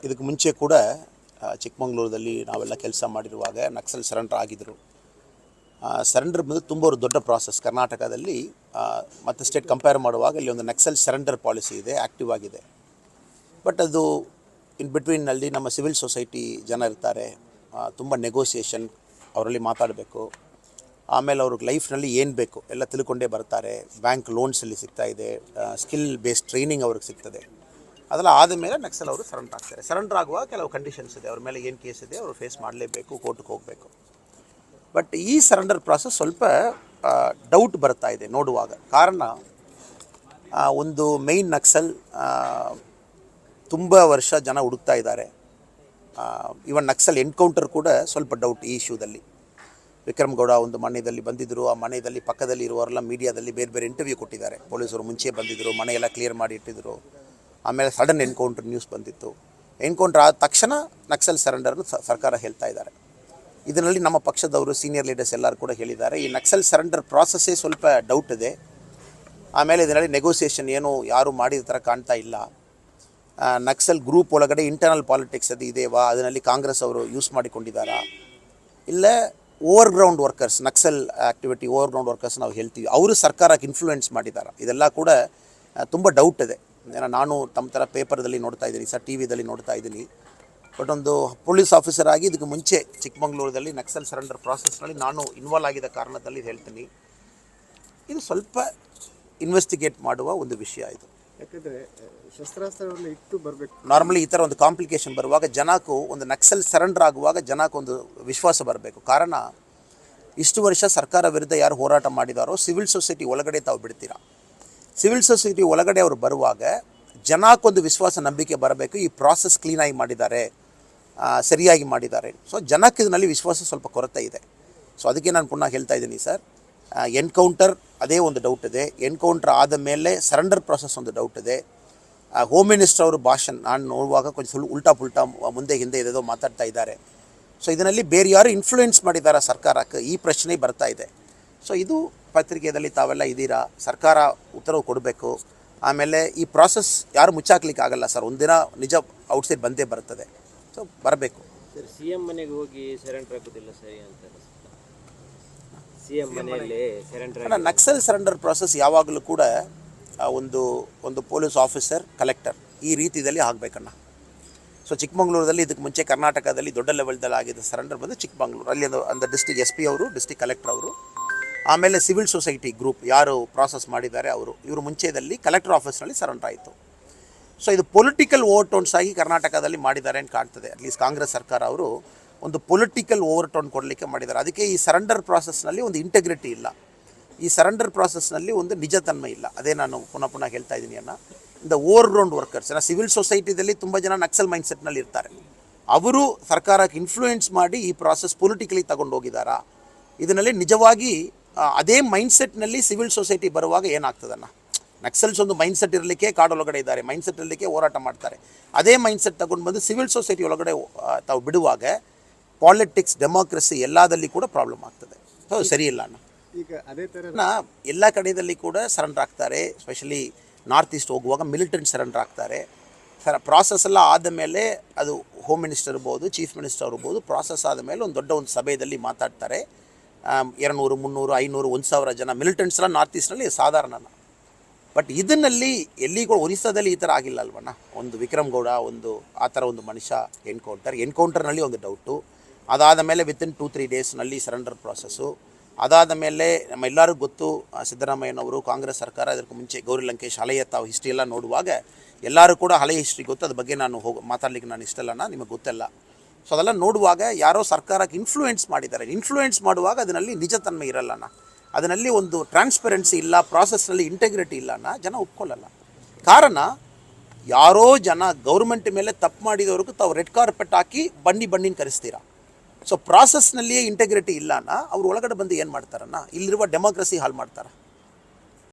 ಇದಕ್ಕೆ ಮುಂಚೆ ಕೂಡ ಚಿಕ್ಕಮಗಳೂರಲ್ಲಿ ನಾವೆಲ್ಲ ಕೆಲಸ ಮಾಡಿರುವಾಗ ನಕ್ಸಲ್ ಸರೆಂಡರ್ ಆಗಿದ್ದರು. ಸರೆಂಡರ್ ಬಂದು ತುಂಬ ಒಂದು ದೊಡ್ಡ ಪ್ರಾಸೆಸ್ ಕರ್ನಾಟಕದಲ್ಲಿ. ಮತ್ತು ಸ್ಟೇಟ್ ಕಂಪೇರ್ ಮಾಡುವಾಗ ಇಲ್ಲಿ ಒಂದು ನಕ್ಸಲ್ ಸರೆಂಡರ್ ಪಾಲಿಸಿ ಇದೆ, ಆ್ಯಕ್ಟಿವ್ ಆಗಿದೆ. ಬಟ್ ಅದು ಇನ್ ಬಿಟ್ವೀನಲ್ಲಿ ನಮ್ಮ ಸಿವಿಲ್ ಸೊಸೈಟಿ ಜನ ಇರ್ತಾರೆ, ತುಂಬ ನೆಗೋಸಿಯೇಷನ್ ಅವರಲ್ಲಿ ಮಾತಾಡಬೇಕು. ಆಮೇಲೆ ಅವ್ರಿಗೆ ಲೈಫ್ನಲ್ಲಿ ಏನು ಬೇಕು ಎಲ್ಲ ತಿಳ್ಕೊಂಡೇ ಬರ್ತಾರೆ. ಬ್ಯಾಂಕ್ ಲೋನ್ಸಲ್ಲಿ ಸಿಗ್ತಾಯಿದೆ, ಸ್ಕಿಲ್ ಬೇಸ್ಡ್ ಟ್ರೈನಿಂಗ್ ಅವ್ರಿಗೆ ಸಿಗ್ತದೆ. ಅದೆಲ್ಲ ಆದಮೇಲೆ ನಕ್ಸಲ್ ಅವರು ಸರೆಂಡರ್ ಆಗ್ತಾರೆ. ಸರೆಂಡರ್ ಆಗುವಾಗ ಕೆಲವು ಕಂಡೀಷನ್ಸ್ ಇದೆ, ಅವ್ರ ಮೇಲೆ ಏನು ಕೇಸ್ ಇದೆ ಅವರು ಫೇಸ್ ಮಾಡಲೇಬೇಕು, ಕೋರ್ಟ್ಗೆ ಹೋಗಬೇಕು. ಬಟ್ ಈ ಸರೆಂಡರ್ ಪ್ರಾಸೆಸ್ ಸ್ವಲ್ಪ ಡೌಟ್ ಬರ್ತಾ ಇದೆ ನೋಡುವಾಗ. ಕಾರಣ ಒಂದು ಮೈನ್ ನಕ್ಸಲ್ ತುಂಬ ವರ್ಷ ಜನ ಹುಡುಕ್ತಾ ಇದ್ದಾರೆ. ಇವನ್ ನಕ್ಸಲ್ ಎನ್ಕೌಂಟರ್ ಕೂಡ ಸ್ವಲ್ಪ ಡೌಟ್ ಈ ಇಶ್ಯೂದಲ್ಲಿ. ವಿಕ್ರಮ್ ಗೌಡ ಒಂದು ಮನೆಯಲ್ಲಿ ಬಂದಿದ್ದರು, ಆ ಮನೆಯಲ್ಲಿ ಪಕ್ಕದಲ್ಲಿ ಇರುವವರೆಲ್ಲ ಮೀಡಿಯಾದಲ್ಲಿ ಬೇರೆ ಬೇರೆ ಇಂಟರ್ವ್ಯೂ ಕೊಟ್ಟಿದ್ದಾರೆ. ಪೊಲೀಸರು ಮುಂಚೆ ಬಂದಿದ್ದರು, ಮನೆಯೆಲ್ಲ ಕ್ಲಿಯರ್ ಮಾಡಿ ಇಟ್ಟಿದ್ದರು. ಆಮೇಲೆ ಸಡನ್ ಎನ್ಕೌಂಟರ್ ನ್ಯೂಸ್ ಬಂದಿತ್ತು. ಎನ್ಕೌಂಟರ್ ಆದ ತಕ್ಷಣ ನಕ್ಸಲ್ ಸರೆಂಡರ್ನು ಸರ್ಕಾರ ಹೇಳ್ತಾ ಇದ್ದಾರೆ. ಇದರಲ್ಲಿ ನಮ್ಮ ಪಕ್ಷದವರು ಸೀನಿಯರ್ ಲೀಡರ್ಸ್ ಎಲ್ಲರೂ ಕೂಡ ಹೇಳಿದ್ದಾರೆ, ಈ ನಕ್ಸಲ್ ಸರೆಂಡರ್ ಪ್ರಾಸೆಸ್ಸೇ ಸ್ವಲ್ಪ ಡೌಟ್ ಇದೆ. ಆಮೇಲೆ ಇದರಲ್ಲಿ ನೆಗೋಸಿಯೇಷನ್ ಏನು ಯಾರು ಮಾಡಿದ ಥರ ಕಾಣ್ತಾ ಇಲ್ಲ. ನಕ್ಸಲ್ ಗ್ರೂಪ್ ಒಳಗಡೆ ಇಂಟರ್ನಲ್ ಪಾಲಿಟಿಕ್ಸ್ ಅದು ಇದೆವಾ, ಅದರಲ್ಲಿ ಕಾಂಗ್ರೆಸ್ ಅವರು ಯೂಸ್ ಮಾಡಿಕೊಂಡಿದ್ದಾರಾ, ಇಲ್ಲ over ground workers, Naxal activity over ground workers ನಾವು ಹೇಳ್ತೀವಿ, ಅವರು ಸರ್ಕಾರಕ್ಕೆ ಇನ್ಫ್ಲೂಯೆನ್ಸ್ ಮಾಡಿದ್ದಾರೆ. ಇದೆಲ್ಲ ಕೂಡ ತುಂಬ ಡೌಟ್ ಇದೆ. ನಾನು ತಮ್ಮ ಥರ ಪೇಪರ್ದಲ್ಲಿ ನೋಡ್ತಾ ಇದ್ದೀನಿ ಸರ್, ಟಿ ವಿದಲ್ಲಿ ನೋಡ್ತಾ ಇದ್ದೀನಿ. ಬಟ್ ಒಂದು ಪೊಲೀಸ್ ಆಫೀಸರ್ ಆಗಿ ಇದಕ್ಕೆ ಮುಂಚೆ ಚಿಕ್ಕಮಗಳೂರಲ್ಲಿ ನಕ್ಸಲ್ ಸರೆಂಡರ್ ಪ್ರಾಸೆಸ್ನಲ್ಲಿ ನಾನು ಇನ್ವಾಲ್ವ್ ಆಗಿದ್ದ ಕಾರಣದಲ್ಲಿ ಇದು ಹೇಳ್ತೀನಿ. ಇದು ಸ್ವಲ್ಪ ಇನ್ವೆಸ್ಟಿಗೇಟ್ ಮಾಡುವ ಒಂದು ವಿಷಯ ಇದು. ಯಾಕಂದರೆ ಶಸ್ತ್ರಾಸ್ತ್ರವನ್ನು ಇಟ್ಟು ಬರಬೇಕು. ನಾರ್ಮಲಿ ಈ ಥರ ಒಂದು ಕಾಂಪ್ಲಿಕೇಶನ್ ಬರುವಾಗ ಜನಕ್ಕೂ ಒಂದು ನಕ್ಸಲ್ ಸರೆಂಡರ್ ಆಗುವಾಗ ಜನಕ್ಕೊಂದು ವಿಶ್ವಾಸ ಬರಬೇಕು. ಕಾರಣ ಇಷ್ಟು ವರ್ಷ ಸರ್ಕಾರ ವಿರುದ್ಧ ಯಾರು ಹೋರಾಟ ಮಾಡಿದಾರೋ ಸಿವಿಲ್ ಸೊಸೈಟಿ ಒಳಗಡೆ ತಾವು ಬಿಡ್ತೀರಾ. ಸಿವಿಲ್ ಸೊಸೈಟಿ ಒಳಗಡೆ ಅವರು ಬರುವಾಗ ಜನಕ್ಕೊಂದು ವಿಶ್ವಾಸ ನಂಬಿಕೆ ಬರಬೇಕು, ಈ ಪ್ರಾಸೆಸ್ ಕ್ಲೀನಾಗಿ ಮಾಡಿದ್ದಾರೆ, ಸರಿಯಾಗಿ ಮಾಡಿದ್ದಾರೆ. ಸೊ ಜನಕ್ಕೆ ಇದರಲ್ಲಿ ವಿಶ್ವಾಸ ಸ್ವಲ್ಪ ಕೊರತೆ ಇದೆ. ಸೊ ಅದಕ್ಕೆ ನಾನು ಪುನಃ ಹೇಳ್ತಾ ಇದ್ದೀನಿ ಸರ್, ಎನ್ಕೌಂಟರ್ ಅದೇ ಒಂದು ಡೌಟ್ ಇದೆ. ಎನ್ಕೌಂಟರ್ ಆದ ಮೇಲೆ ಸರೆಂಡರ್ ಪ್ರಾಸೆಸ್ ಒಂದು ಡೌಟ್ ಇದೆ. ಹೋಮ್ ಮಿನಿಸ್ಟರ್ ಅವರು ಭಾಷಣ ನಾನು ನೋಡುವಾಗ ಕೊಂಚ ಉಲ್ಟಾ ಪುಲ್ಟಾ ಮುಂದೆ ಹಿಂದೆ ಇದೇದೋ ಮಾತಾಡ್ತಾ ಇದ್ದಾರೆ. ಸೊ ಇದರಲ್ಲಿ ಬೇರೆ ಯಾರು ಇನ್ಫ್ಲೂಯೆನ್ಸ್ ಮಾಡಿದ್ದಾರೆ ಸರ್ಕಾರಕ್ಕೆ, ಈ ಪ್ರಶ್ನೆ ಬರ್ತಾ ಇದೆ. ಸೊ ಇದು ಪತ್ರಿಕೆಯಲ್ಲಿ ತಾವೆಲ್ಲ ಇದ್ದೀರಾ, ಸರ್ಕಾರ ಉತ್ತರ ಕೊಡಬೇಕು. ಆಮೇಲೆ ಈ ಪ್ರಾಸೆಸ್ ಯಾರು ಮುಚ್ಚಾಕ್ಲಿಕ್ಕೆ ಆಗಲ್ಲ ಸರ್, ಒಂದಿನ ನಿಜ ಔಟ್ಸೈಡ್ ಬಂದೇ ಬರ್ತದೆ. ಸೊ ಬರಬೇಕು ಸರ್. CM ಮನೆಗೆ ಹೋಗಿ ಸರೆಂಡರ್ ಆಗೋದಿಲ್ಲ ಸರಿ ಅಂತ CM ಮನೆಯಲ್ಲಿ ಸರೆಂಡರ್ ನಕ್ಸಲ್ ಸರೆಂಡರ್ ಪ್ರಾಸೆಸ್ ಯಾವಾಗಲೂ ಕೂಡ ಒಂದು ಪೊಲೀಸ್ ಆಫೀಸರ್, ಕಲೆಕ್ಟರ್ ಈ ರೀತಿಯಲ್ಲಿ ಆಗಬೇಕಣ್ಣ. ಸೊ ಚಿಕ್ಕಮಗಳೂರಲ್ಲಿ ಇದಕ್ಕೆ ಮುಂಚೆ ಕರ್ನಾಟಕದಲ್ಲಿ ದೊಡ್ಡ ಲೆವೆಲ್ದಲ್ಲಿ ಆಗಿದ್ದ ಸರೆಂಡರ್ ಬಂದು ಚಿಕ್ಕಮಗಳೂರು, ಅಲ್ಲಿ ಒಂದು ಡಿಸ್ಟ್ರಿಕ್ಟ್ SP ಅವರು, ಡಿಸ್ಟ್ರಿಕ್ಟ್ ಕಲೆಕ್ಟರ್ ಅವರು, ಆಮೇಲೆ ಸಿವಿಲ್ ಸೊಸೈಟಿ ಗ್ರೂಪ್ ಯಾರು ಪ್ರಾಸೆಸ್ ಮಾಡಿದ್ದಾರೆ ಇವರು ಮುಂಚೆದಲ್ಲಿ ಕಲೆಕ್ಟರ್ ಆಫೀಸ್ನಲ್ಲಿ ಸರೆಂಡರ್ ಆಯಿತು. ಸೊ ಇದು ಪೊಲಿಟಿಕಲ್ ಓವರ್ಟೋನ್ಸ್ ಆಗಿ ಕರ್ನಾಟಕದಲ್ಲಿ ಮಾಡಿದ್ದಾರೆ ಅಂತ ಕಾಣ್ತದೆ. ಅಟ್ಲೀಸ್ಟ್ ಕಾಂಗ್ರೆಸ್ ಸರ್ಕಾರ ಅವರು ಒಂದು ಪೊಲಿಟಿಕಲ್ ಓವರ್ಟೋನ್ ಕೊಡಲಿಕ್ಕೆ ಮಾಡಿದ್ದಾರೆ. ಅದಕ್ಕೆ ಈ ಸರೆಂಡರ್ ಪ್ರಾಸೆಸ್ನಲ್ಲಿ ಒಂದು ಇಂಟೆಗ್ರಿಟಿ ಇಲ್ಲ, ಈ ಸರೆಂಡರ್ ಪ್ರಾಸೆಸ್ನಲ್ಲಿ ಒಂದು ನಿಜತನ್ಮೆ ಇಲ್ಲ. ಅದೇ ನಾನು ಪುನಃ ಹೇಳ್ತಾ ಇದ್ದೀನಿ ಅಣ್ಣ. ಇಂದ ಓವರ್ ಗ್ರೌಂಡ್ ವರ್ಕರ್ಸ್ ಸಿವಿಲ್ ಸೊಸೈಟಿದಲ್ಲಿ ತುಂಬ ಜನ ನಕ್ಸಲ್ ಮೈಂಡ್ಸೆಟ್ನಲ್ಲಿ ಇರ್ತಾರೆ. ಅವರು ಸರ್ಕಾರಕ್ಕೆ ಇನ್ಫ್ಲೂಯೆನ್ಸ್ ಮಾಡಿ ಈ ಪ್ರಾಸೆಸ್ ಪೊಲಿಟಿಕಲಿ ತಗೊಂಡು ಹೋಗಿದ್ದಾರಾ, ಇದರಲ್ಲಿ ನಿಜವಾಗಿ ಅದೇ ಮೈಂಡ್ಸೆಟ್ನಲ್ಲಿ ಸಿವಿಲ್ ಸೊಸೈಟಿ ಬರುವಾಗ ಏನಾಗ್ತದಣ್ಣ. ನಕ್ಸಲ್ಸ್ ಒಂದು ಮೈಂಡ್ಸೆಟ್ ಇರಲಿಕ್ಕೆ ಕಾಡೊಳಗಡೆ ಇದ್ದಾರೆ, ಮೈಂಡ್ಸೆಟ್ ಇರಲಿಕ್ಕೆ ಹೋರಾಟ ಮಾಡ್ತಾರೆ. ಅದೇ ಮೈಂಡ್ಸೆಟ್ ತಗೊಂಡು ಬಂದು ಸಿವಿಲ್ ಸೊಸೈಟಿ ಒಳಗಡೆ ತಾವು ಬಿಡುವಾಗ ಪಾಲಿಟಿಕ್ಸ್, ಡೆಮೋಕ್ರಸಿ ಎಲ್ಲದಲ್ಲಿ ಕೂಡ ಪ್ರಾಬ್ಲಮ್ ಆಗ್ತದೆ. ಸೊ ಸರಿ ಇಲ್ಲ ಅಣ್ಣ. ಈಗ ಅದೇ ಥರ ಎಲ್ಲ ಕಡೆಯಲ್ಲಿ ಕೂಡ ಸರೆಂಡರ್ ಆಗ್ತಾರೆ. ಸ್ಪೆಷಲಿ ನಾರ್ತ್ ಈಸ್ಟ್ ಹೋಗುವಾಗ ಮಿಲಿಟೆಂಟ್ ಸರೆಂಡರ್ ಆಗ್ತಾರೆ. ಪ್ರಾಸೆಸ್ ಎಲ್ಲ ಆದ ಮೇಲೆ ಅದು ಹೋಮ್ ಮಿನಿಸ್ಟರ್ ಇರ್ಬೋದು, ಚೀಫ್ ಮಿನಿಸ್ಟರ್ ಇರ್ಬೋದು, ಪ್ರಾಸೆಸ್ ಆದ ಮೇಲೆ ಒಂದು ದೊಡ್ಡ ಒಂದು ಸಭೆಯಲ್ಲಿ ಮಾತಾಡ್ತಾರೆ. 200, 300, 500, 1000 ಜನ ಮಿಲಿಟೆಂಟ್ಸ್ ಎಲ್ಲ ನಾರ್ತ್ ಈಸ್ಟ್ನಲ್ಲಿ ಸಾಧಾರಣ. ಬಟ್ ಇದನ್ನಲ್ಲಿ ಎಲ್ಲಿಗೂ ಒರಿಸ್ಸಾದಲ್ಲಿ ಈ ಥರ ಆಗಿಲ್ಲ ಅಲ್ವಣ್ಣ. ಒಂದು ವಿಕ್ರಮ್ ಗೌಡ ಒಂದು ಆ ಥರ ಒಂದು ಮನುಷ್ಯ ಎನ್ಕೌಂಟರ್ನಲ್ಲಿ ಒಂದು ಡೌಟು. ಅದಾದ ಮೇಲೆ ವಿತಿನ್ 2-3 ಡೇಸ್ನಲ್ಲಿ ಸರೆಂಡರ್ ಪ್ರಾಸೆಸ್ಸು. ಅದಾದ ಮೇಲೆ ನಮ್ಮ ಎಲ್ಲರಿಗೂ ಗೊತ್ತು, ಸಿದ್ದರಾಮಯ್ಯನವರು, ಕಾಂಗ್ರೆಸ್ ಸರ್ಕಾರ, ಅದಕ್ಕೆ ಮುಂಚೆ ಗೌರಿ ಲಂಕೇಶ್ ಹಳೆಯ ತಾವು ಹಿಸ್ಟ್ರಿ ಎಲ್ಲ ನೋಡುವಾಗ ಎಲ್ಲರೂ ಕೂಡ ಹಳೆಯ ಹಿಸ್ಟ್ರಿ ಗೊತ್ತು. ಅದ್ರ ಬಗ್ಗೆ ನಾನು ಮಾತಾಡಲಿಕ್ಕೆ ನಾನು ಇಷ್ಟಲ್ಲಣ್ಣ, ನಿಮಗೆ ಗೊತ್ತಲ್ಲ. ಸೊ ಅದೆಲ್ಲ ನೋಡುವಾಗ ಯಾರೋ ಸರ್ಕಾರಕ್ಕೆ ಇನ್ಫ್ಲೂಯೆನ್ಸ್ ಮಾಡಿದ್ದಾರೆ. ಇನ್ಫ್ಲೂಯೆನ್ಸ್ ಮಾಡುವಾಗ ಅದರಲ್ಲಿ ನಿಜತನ್ಮೆ ಇರಲ್ಲಣ್ಣ, ಅದರಲ್ಲಿ ಒಂದು ಟ್ರಾನ್ಸ್ಪರೆನ್ಸಿ ಇಲ್ಲ, ಪ್ರಾಸೆಸ್ನಲ್ಲಿ ಇಂಟೆಗ್ರಿಟಿ ಇಲ್ಲ ಅಣ್ಣ, ಜನ ಒಪ್ಕೊಳ್ಳಲ್ಲ. ಕಾರಣ ಯಾರೋ ಜನ ಗೌರ್ಮೆಂಟ್ ಮೇಲೆ ತಪ್ಪು ಮಾಡಿದವ್ರಿಗೂ ತಾವು ರೆಡ್ ಕಾರ್ಪೆಟ್ ಹಾಕಿ ಬನ್ನಿನ ಕರೆಸ್ತೀರಾ. ಸೊ ಪ್ರಾಸೆಸ್ನಲ್ಲಿಯೇ ಇಂಟೆಗ್ರಿಟಿ ಇಲ್ಲ ಅಣ್ಣ, ಅವ್ರು ಒಳಗಡೆ ಬಂದು ಏನು ಮಾಡ್ತಾರಣ್ಣ, ಇಲ್ಲಿರುವ ಡೆಮೋಕ್ರಸಿ ಹಾಳು ಮಾಡ್ತಾರೆ.